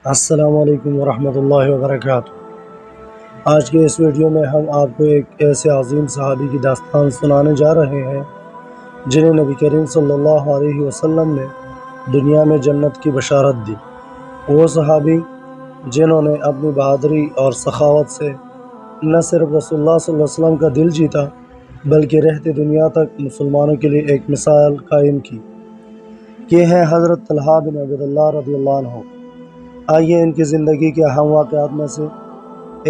السلام علیکم ورحمۃ اللہ وبرکاتہ۔ آج کے اس ویڈیو میں ہم آپ کو ایک ایسے عظیم صحابی کی داستان سنانے جا رہے ہیں جنہیں نبی کریم صلی اللہ علیہ وسلم نے دنیا میں جنت کی بشارت دی۔ وہ صحابی جنہوں نے اپنی بہادری اور سخاوت سے نہ صرف رسول اللہ صلی اللہ علیہ وسلم کا دل جیتا بلکہ رہتے دنیا تک مسلمانوں کے لیے ایک مثال قائم کی۔ یہ ہے حضرت طلحہ بن عبیداللہ رضی اللہ عنہ۔ آئیے ان کی زندگی کے اہم واقعات میں سے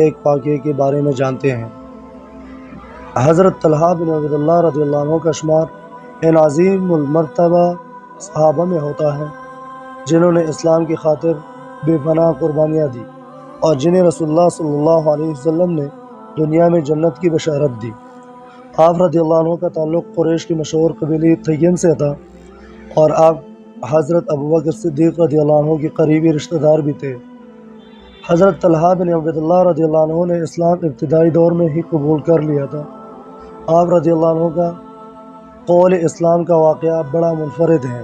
ایک واقعے کے بارے میں جانتے ہیں۔ حضرت طلحہ بن عبیداللہ رضی اللہ عنہ کا شمار ان عظیم المرتبہ صحابہ میں ہوتا ہے جنہوں نے اسلام کی خاطر بے پناہ قربانیاں دی اور جنہیں رسول اللہ صلی اللہ علیہ وسلم نے دنیا میں جنت کی بشارت دی۔ آپ رضی اللہ عنہ کا تعلق قریش کی مشہور قبیلے تیم سے تھا اور آپ حضرت ابوبکر صدیق رضی اللہ عنہ کے قریبی رشتہ دار بھی تھے۔ حضرت طلحہ بن عبیداللہ رضی اللہ عنہ نے اسلام ابتدائی دور میں ہی قبول کر لیا تھا۔ آپ رضی اللہ عنہ کا قول اسلام کا واقعہ بڑا منفرد ہے۔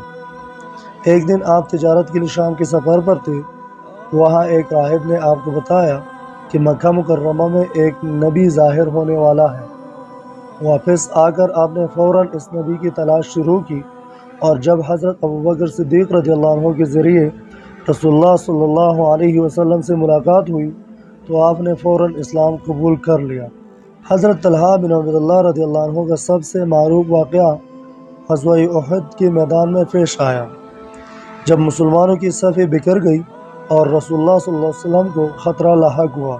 ایک دن آپ تجارت کے لیے شام کے سفر پر تھے۔ وہاں ایک راہب نے آپ کو بتایا کہ مکہ مکرمہ میں ایک نبی ظاہر ہونے والا ہے۔ واپس آ کر آپ نے فوراً اس نبی کی تلاش شروع کی اور جب حضرت ابوبکر صدیق رضی اللہ عنہ کے ذریعے رسول اللہ صلی اللہ علیہ وسلم سے ملاقات ہوئی تو آپ نے فوراً اسلام قبول کر لیا۔ حضرت طلحہ بن عبیداللہ رضی اللہ عنہ کا سب سے معروف واقعہ غزوہ احد کے میدان میں پیش آیا، جب مسلمانوں کی صفیں بکھر گئی اور رسول اللہ صلی اللہ علیہ وسلم کو خطرہ لاحق ہوا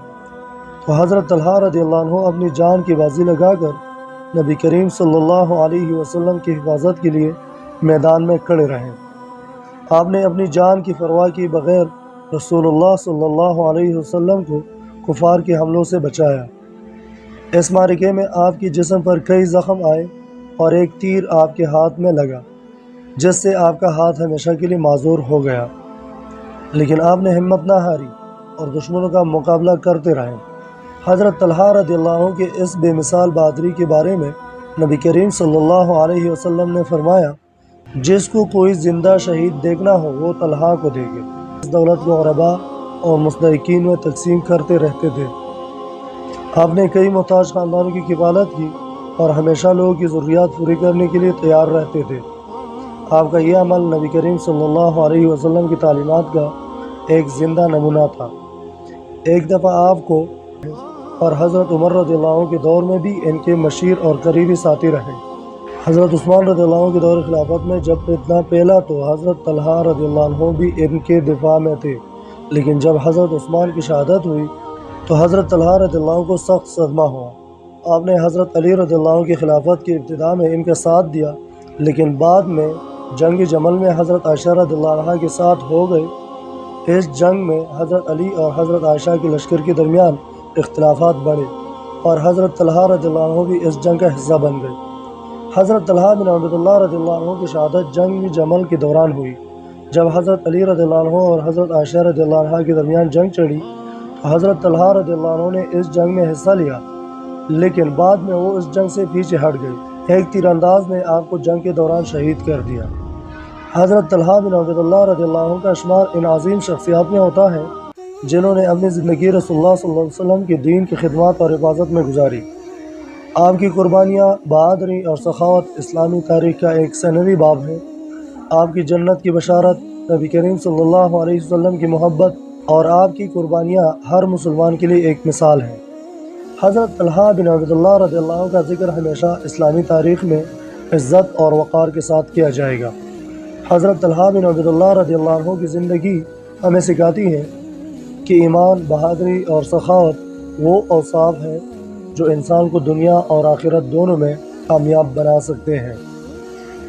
تو حضرت طلحہ رضی اللہ عنہ اپنی جان کی بازی لگا کر نبی کریم صلی اللہ علیہ وسلم کی حفاظت کے لیے میدان میں کھڑے رہے۔ آپ نے اپنی جان کی پرواہ کی بغیر رسول اللہ صلی اللہ علیہ وسلم کو کفار کے حملوں سے بچایا۔ اس معرکے میں آپ کے جسم پر کئی زخم آئے اور ایک تیر آپ کے ہاتھ میں لگا جس سے آپ کا ہاتھ ہمیشہ کے لیے معذور ہو گیا، لیکن آپ نے ہمت نہ ہاری اور دشمنوں کا مقابلہ کرتے رہے۔ حضرت طلحہ رضی اللہ عنہ کے اس بے مثال بہادری کے بارے میں نبی کریم صلی اللہ علیہ وسلم نے فرمایا، جس کو کوئی زندہ شہید دیکھنا ہو وہ طلحہ کو دیکھے۔ اس دولت کو غرباء اور مستحقین میں تقسیم کرتے رہتے تھے۔ آپ نے کئی محتاج خاندانوں کی کفالت کی اور ہمیشہ لوگوں کی ضروریات پوری کرنے کے لیے تیار رہتے تھے۔ آپ کا یہ عمل نبی کریم صلی اللہ علیہ وسلم کی تعلیمات کا ایک زندہ نمونہ تھا۔ ایک دفعہ آپ کو اور حضرت عمر رضی اللہ عنہ کے دور میں بھی ان کے مشیر اور قریبی ساتھی رہے۔ حضرت عثمان رضی اللہ عنہ کے دور خلافت میں جب فتنہ پھیلا تو حضرت طلحہ رضی اللہ عنہ بھی ان کے دفاع میں تھے، لیکن جب حضرت عثمان کی شہادت ہوئی تو حضرت طلحہ رضی اللہ عنہ کو سخت صدمہ ہوا۔ آپ نے حضرت علی رضی اللہ عنہ کی خلافت کی ابتدا میں ان کا ساتھ دیا، لیکن بعد میں جنگ جمل میں حضرت عائشہ رضی اللہ عنہ کے ساتھ ہو گئے۔ اس جنگ میں حضرت علی اور حضرت عائشہ کے لشکر کے درمیان اختلافات بڑھے اور حضرت طلحہ رضی اللہ عنہ بھی اس جنگ کا حصہ بن گئے۔ حضرت طلحہ بن عبیداللہ رضی اللہ عنہ کی شہادت جنگ جمل کے دوران ہوئی۔ جب حضرت علی رضی اللہ عنہ اور حضرت عائشہ رضی اللہ عنہ کے درمیان جنگ چڑھی تو حضرت طلحہ رضی اللہ عنہ نے اس جنگ میں حصہ لیا، لیکن بعد میں وہ اس جنگ سے پیچھے ہٹ گئے۔ ایک تیر انداز نے آپ کو جنگ کے دوران شہید کر دیا۔ حضرت طلحہ بن عبیداللہ رضی اللہ عنہ کا شمار ان عظیم شخصیات میں ہوتا ہے جنہوں نے اپنی زندگی رسول اللہ صلی اللہ علیہ وسلم کے دین کی خدمات اور حفاظت میں گزاری۔ آپ کی قربانیاں، بہادری اور سخاوت اسلامی تاریخ کا ایک ثانوی باب ہے۔ آپ کی جنت کی بشارت، نبی کریم صلی اللہ علیہ وسلم کی محبت اور آپ کی قربانیاں ہر مسلمان کے لیے ایک مثال ہے۔ حضرت طلحہ بن عبیداللہ رضی اللہ عنہ کا ذکر ہمیشہ اسلامی تاریخ میں عزت اور وقار کے ساتھ کیا جائے گا۔ حضرت طلحہ بن عبیداللہ رضی اللہ عنہ کی زندگی ہمیں سکھاتی ہے کہ ایمان، بہادری اور سخاوت وہ اوصاف ہیں جو انسان کو دنیا اور آخرت دونوں میں کامیاب بنا سکتے ہیں۔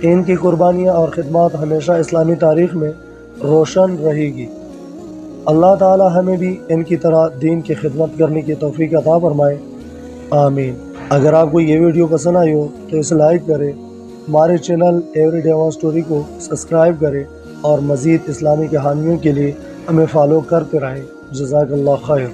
ان کی قربانیاں اور خدمات ہمیشہ اسلامی تاریخ میں روشن رہے گی۔ اللہ تعالی ہمیں بھی ان کی طرح دین کی خدمت کرنے کی توفیق عطا فرمائے، آمین۔ اگر آپ کو یہ ویڈیو پسند آئی ہو تو اسے لائک کریں، ہمارے channel every day one story کو سبسکرائب کریں اور مزید اسلامی کہانیوں کے لیے ہمیں فالو کرتے رہیں۔ جزاک اللہ خیر۔